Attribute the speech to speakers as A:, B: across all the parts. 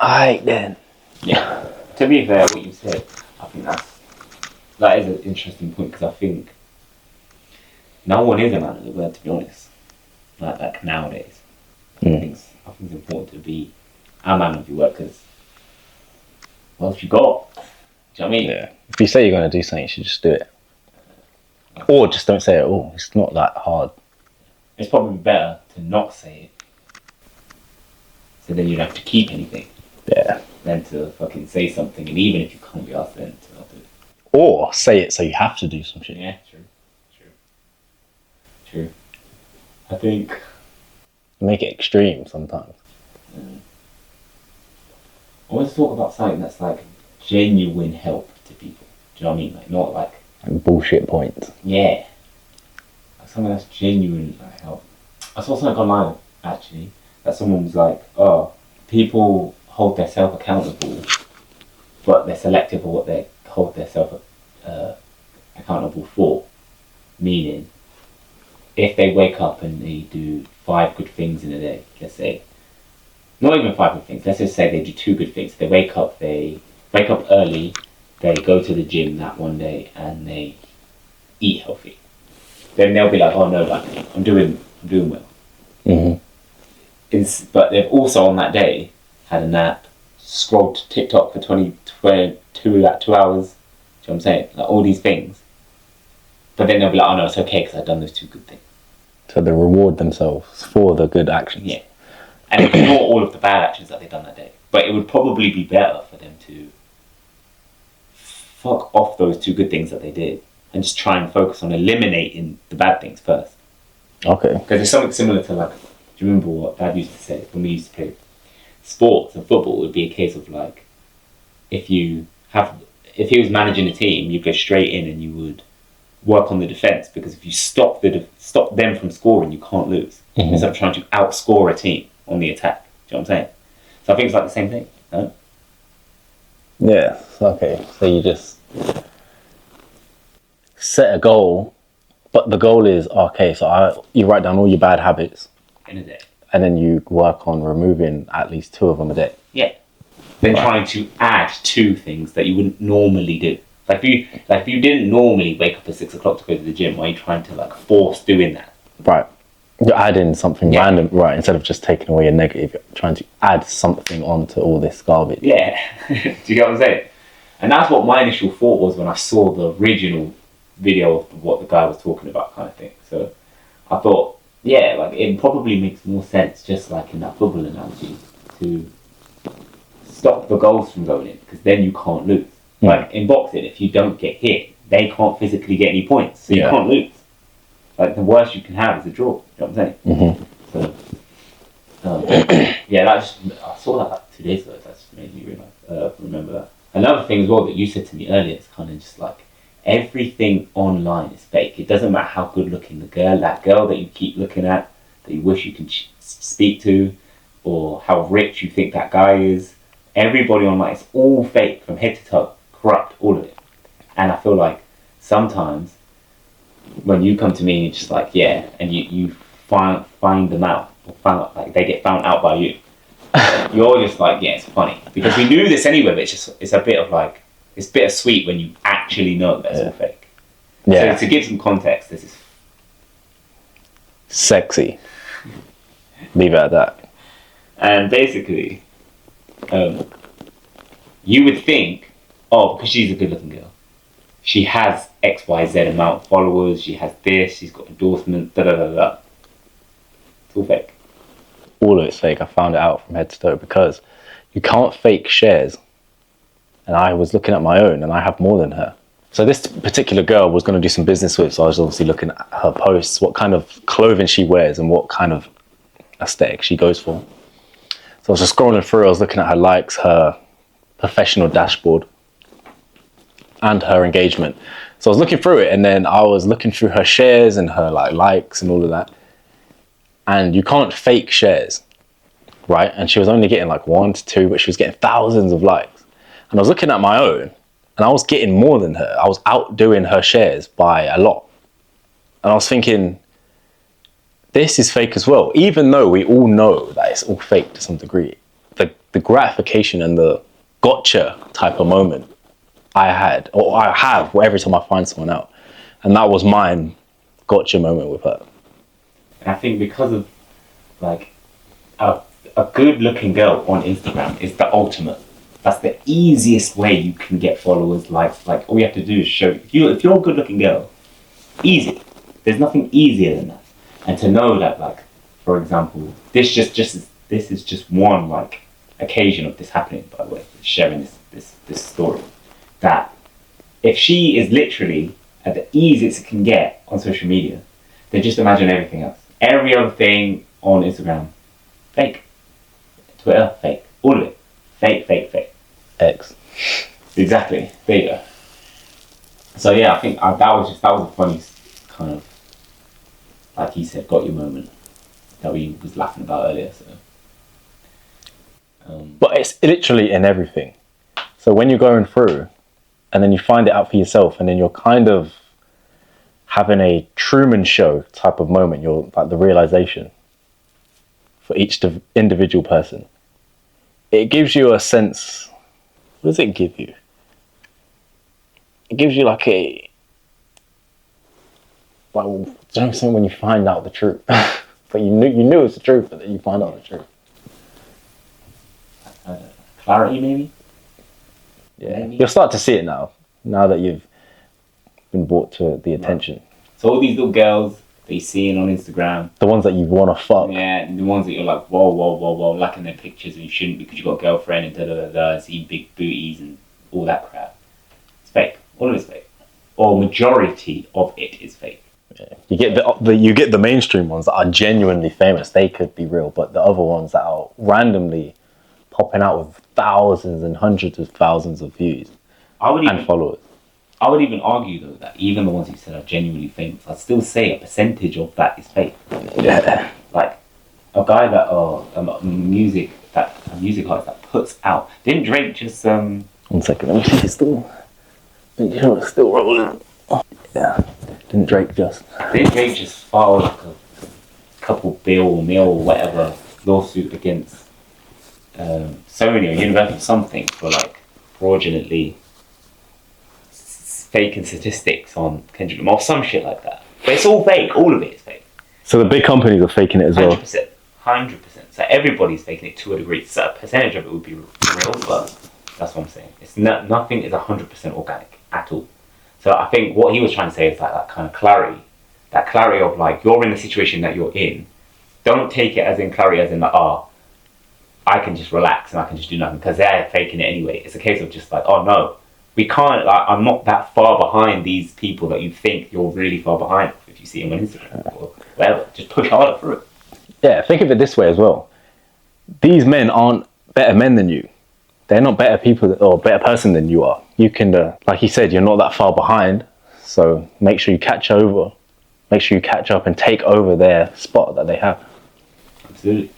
A: Alright then.
B: Yeah. To be fair, what you said, I think that is an interesting point, because I think no one is a man of the word, to be honest. Like nowadays. I think it's important to be a man of your word, because what else you got? Do you know what I mean?
A: Yeah. If you say you're going to do something, you should just do it. Or just don't say it at all. It's not that hard.
B: It's probably better to not say it, so then you don't have to keep anything.
A: Yeah.
B: Than to fucking say something, and even if you can't be asked, then to not do it.
A: Or say it so you have to do some shit.
B: Yeah, true. I think
A: Make it extreme sometimes.
B: I want to talk about something that's like genuine help to people. Do you know what I mean? Like not like
A: bullshit points.
B: Yeah. Like something that's genuine like help. I saw something online actually that someone was like, oh, people hold themselves accountable, but they're selective of what they hold themselves accountable for. Meaning, if they wake up and they do 5 good things in a day, let's say, not even 5 good things, let's just say they do 2 good things. They wake up early, they go to the gym that one day, and they eat healthy. Then they'll be like, oh no, like, I'm doing well. But they've also on that day had a nap, scrolled TikTok for 2 hours. Do you know what I'm saying? Like all these things. But then they'll be like, oh no, it's okay because I've done those 2 good things.
A: So they reward themselves for the good actions.
B: Yeah. And ignore all of the bad actions that they've done that day. But it would probably be better for them to fuck off those 2 good things that they did and just try and focus on eliminating the bad things first.
A: Okay.
B: Because it's something similar to like, do you remember what Dad used to say when we used to play sports and football? It would be a case of like, if he was managing a team, you'd go straight in and you would work on the defense, because if you stop them from scoring, you can't lose. Instead of trying to outscore a team on the attack. Do you know what I'm saying? So I think it's like the same thing. No?
A: Yeah. Okay. So you just set a goal, but the goal is okay. So you write down all your bad habits
B: in a day,
A: and then you work on removing at least 2 of them a day.
B: Yeah. Then trying to add 2 things that you wouldn't normally do. Like if you didn't normally wake up at 6 o'clock to go to the gym, why are you trying to like force doing that?
A: Right. You're adding something random, right? Instead of just taking away a negative, you're trying to add something onto all this garbage.
B: Yeah. Do you get what I'm saying? And that's what my initial thought was when I saw the original video of what the guy was talking about, kind of thing. So I thought, yeah, like it probably makes more sense, just like in that football analogy, to stop the goals from going in, because then you can't lose. Like in boxing, if you don't get hit, they can't physically get any points, so you can't lose. Like the worst you can have is a draw. You know what I'm saying? So, I saw that like 2 days ago. That just made me remember that. Another thing as well that you said to me earlier is kind of just like everything online is fake. It doesn't matter how good looking that girl that you keep looking at, that you wish you can speak to, or how rich you think that guy is. Everybody online is all fake from head to toe. Corrupt, all of it. And I feel like sometimes when you come to me and you're just like, yeah, and you find them out, or like they get found out by you, you're just like, yeah, it's funny. Because we knew this anyway, but it's a bit of like, it's bittersweet when you actually know that it's all fake.
A: Yeah.
B: So to give some context, this is
A: sexy. Leave it at that.
B: And basically, you would think, oh, because she's a good looking girl, she has XYZ amount of followers, she has this, she's got endorsements, da. It's all fake.
A: All of it's fake. I found it out from head to toe because you can't fake shares. And I was looking at my own and I have more than her. So this particular girl was going to do some business with, so I was obviously looking at her posts, what kind of clothing she wears and what kind of aesthetic she goes for. So I was just scrolling through, I was looking at her likes, her professional dashboard, and her engagement. So I was looking through it, and then I was looking through her shares and her likes and all of that. And you can't fake shares, right? And she was only getting like 1 to 2, but she was getting thousands of likes. And I was looking at my own, and I was getting more than her. I was outdoing her shares by a lot. And I was thinking, this is fake as well. Even though we all know that it's all fake to some degree, the the gratification and the gotcha type of moment I had, or I have, every time I find someone out. And that was mine gotcha moment with her.
B: And I think because of like a good looking girl on Instagram is the ultimate. That's the easiest way you can get followers. Like all you have to do is show if you're a good looking girl, easy. There's nothing easier than that. And to know that, like, for example, this is just one like occasion of this happening, by the way, sharing this story. That if she is literally at the easiest it can get on social media, then just imagine everything else. Every other thing on Instagram, fake. Twitter, fake. All of it. Fake.
A: X.
B: Exactly. There you go. So yeah, I think that was a funny kind of, like he said, got your moment that we was laughing about earlier. So.
A: But it's literally in everything. So when you're going through, and then you find it out for yourself, and then you're kind of having a Truman Show type of moment. You're like the realization for each individual person. It gives you a sense. What does it give you? It gives you like something when you find out the truth, but you knew it's the truth, but then you find out the truth.
B: Clarity, maybe.
A: Yeah, maybe. You'll start to see it now that you've been brought to the attention.
B: So all these little girls that you're seeing on Instagram,
A: the ones that you want to fuck.
B: Yeah, and the ones that you're like, whoa, liking their pictures and you shouldn't because you got a girlfriend and da see big booties and all that crap. It's fake. All of it's fake. Or majority of it is fake.
A: Yeah. You get you get the mainstream ones that are genuinely famous. They could be real, but the other ones that are randomly popping out with thousands and hundreds of thousands of views and followers.
B: I would even argue though that even the ones you said are genuinely famous, I'd still say a percentage of that is fake.
A: Yeah.
B: Like a guy that a music artist that puts out. Didn't Drake just
A: 1 second, let me see. It's still rolling. Yeah. Didn't Drake just
B: file like a couple mil or whatever lawsuit against Sony or Universal something for like fraudulently faking statistics on Kendrick Lamar or some shit like that. But it's all fake. All of it is fake.
A: So the big companies are faking it as well.
B: 100%. So everybody's faking it to a degree. So a percentage of it would be real, but that's what I'm saying. It's nothing is 100% organic at all. So I think what he was trying to say is that kind of clarity. That clarity of like, you're in the situation that you're in. Don't take it as in clarity as in like, I can just relax and I can just do nothing because they're faking it anyway. It's a case of just like, oh no, we can't, like, I'm not that far behind these people that you think you're really far behind if you see them on Instagram or whatever. Just push harder through it.
A: Yeah, think of it this way as well. These men aren't better men than you. They're not better people or better person than you are. You can, like he said, you're not that far behind. So make sure you catch over. Make sure you catch up and take over their spot that they have.
B: Absolutely.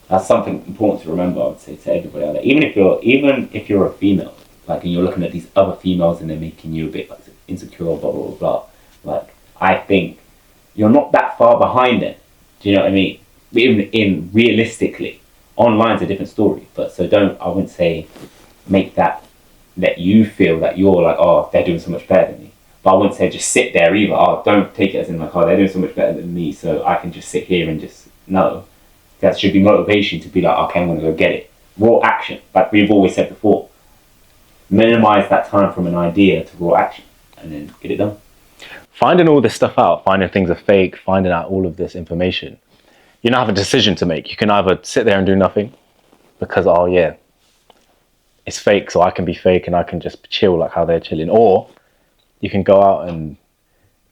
B: That's something important to remember, I would say, to everybody out there. Even if you're a female, like, and you're looking at these other females and they're making you a bit like insecure, blah, blah, blah, blah. Like, I think you're not that far behind them. Do you know what I mean? Even in realistically, online's a different story. But so I wouldn't say make that let you feel that you're like, oh, they're doing so much better than me. But I wouldn't say just sit there either. Oh, don't take it as in like, oh, they're doing so much better than me, so I can just sit here and just, no. That should be motivation to be like, okay, I'm going to go get it. Raw action, like we've always said before. Minimize that time from an idea to raw action and then get it done.
A: Finding all this stuff out, finding things are fake, finding out all of this information, you don't have a decision to make. You can either sit there and do nothing because, oh yeah, it's fake, so I can be fake and I can just chill like how they're chilling. Or you can go out and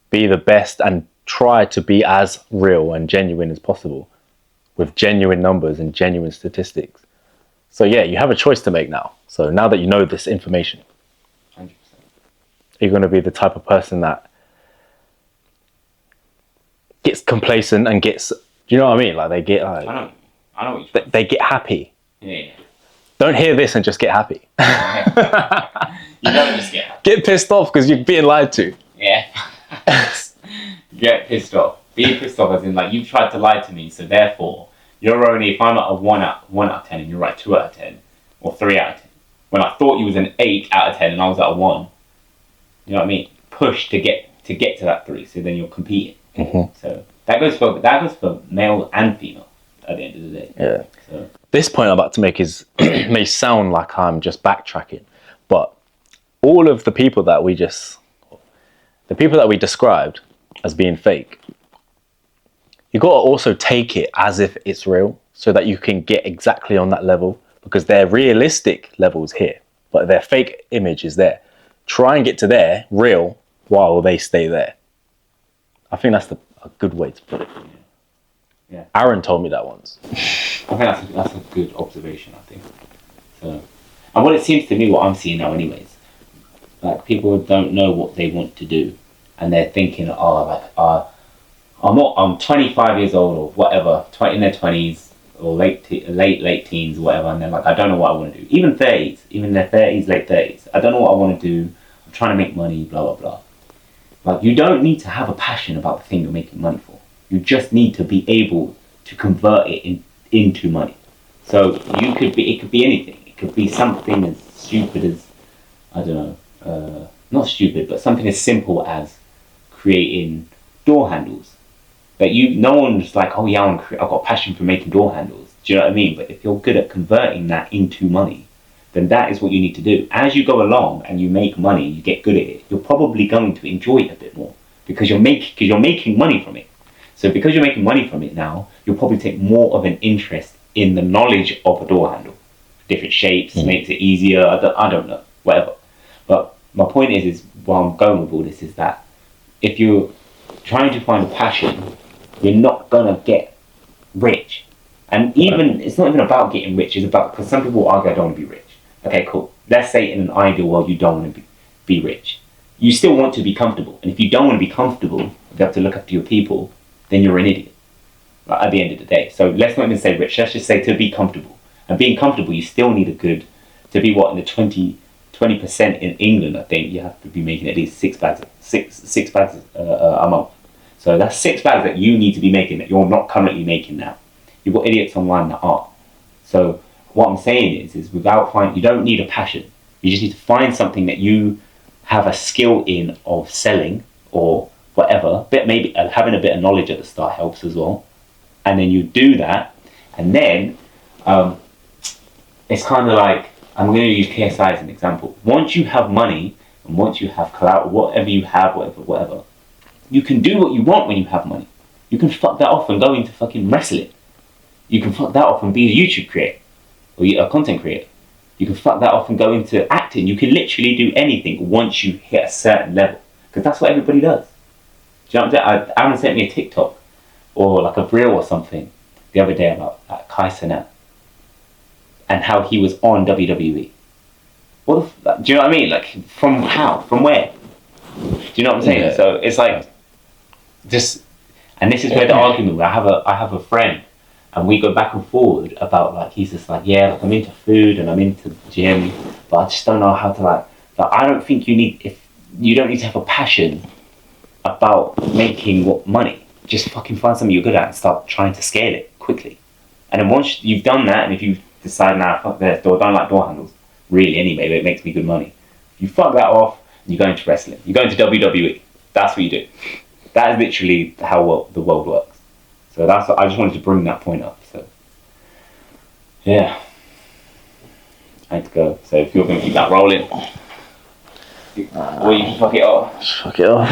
A: be the best and try to be as real and genuine as possible with genuine numbers and genuine statistics. So yeah, you have a choice to make now. So now that you know this information,
B: 100%.
A: You're going to be the type of person that gets complacent and gets, do you know what I mean? Like they get like,
B: I know what you're
A: they get happy.
B: Yeah.
A: Don't hear this and just get happy.
B: You don't just get happy.
A: Get pissed off because you're being lied to.
B: Yeah. Get pissed off. Be pissed off as in like, you've tried to lie to me, so therefore You're only, if I'm at a 1 out of 10 and you're at 2 out of 10 or 3 out of 10, when I thought you was an 8 out of 10 and I was at a 1, you know what I mean? Push to get to that 3, so then you're competing.
A: Mm-hmm.
B: So that goes for male and female at the end of the day.
A: Yeah.
B: So
A: This point I'm about to make is may sound like I'm just backtracking, but all of the people that we described as being fake, you got to also take it as if it's real, so that you can get exactly on that level, because their realistic levels here, but their fake image is there. Try and get to their real while they stay there. I think that's a good way to put it.
B: Yeah.
A: Aaron told me that once.
B: I think that's a good observation, I think. So, and what it seems to me, what I'm seeing now anyways, like people don't know what they want to do, and they're thinking, I'm 25 years old or whatever, in their 20s or late teens or whatever, and they're like, I don't know what I want to do. Even 30s, even their 30s, late 30s, I don't know what I want to do. I'm trying to make money, blah blah blah. Like, you don't need to have a passion about the thing you're making money for. You just need to be able to convert it into money. So it could be anything. It could be something as stupid as, I don't know, not stupid, but something as simple as creating door handles. That no one's like, oh yeah, I've got a passion for making door handles. Do you know what I mean? But if you're good at converting that into money, then that is what you need to do. As you go along and you make money, you get good at it, you're probably going to enjoy it a bit more because you're making money from it. So because you're making money from it now, you'll probably take more of an interest in the knowledge of a door handle. Different shapes, makes it easier, I don't know, whatever. But my point is where I'm going with all this is that if you're trying to find a passion, you're not gonna get rich. And even, it's not even about getting rich, it's about, because some people argue I don't want to be rich. Okay, cool. Let's say in an ideal world you don't want to be rich. You still want to be comfortable. And if you don't want to be comfortable, you have to look after your people, then you're an idiot. Right, at the end of the day. So let's not even say rich, let's just say to be comfortable. And being comfortable, you still need to be what, in the 20% in England, I think, you have to be making at least six bags a month. So that's 6 bags that you need to be making that you're not currently making now. You've got idiots online that are. So what I'm saying is you don't need a passion. You just need to find something that you have a skill in of selling or whatever. But maybe having a bit of knowledge at the start helps as well. And then you do that, and then it's kind of like, I'm going to use KSI as an example. Once you have money and once you have clout, whatever you have, whatever, you can do what you want when you have money. You can fuck that off and go into fucking wrestling. You can fuck that off and be a YouTube creator or a content creator. You can fuck that off and go into acting. You can literally do anything once you hit a certain level, because that's what everybody does. Do you know what I'm saying? Aaron sent me a TikTok or like a reel or something the other day about Kai Cenat and how he was on WWE. Do you know what I mean? Like, from how? From where? Do you know what I'm saying? Yeah. So it's like, and this is where the argument. I have a friend, and we go back and forward about, like, he's just like, yeah, like, I'm into food and I'm into the gym, but I just don't know how to like I don't think you don't need to have a passion about making money. Just fucking find something you're good at and start trying to scale it quickly. And then once you've done that, and if you decide, nah, fuck this, I don't like door handles, really anyway, but it makes me good money. You fuck that off, and you go into wrestling. You go into WWE. That's what you do. That is literally how the world works. So I just wanted to bring that point up. So yeah, I need to go. So if you're going to keep that rolling, or you can fuck it off.
A: Fuck it off.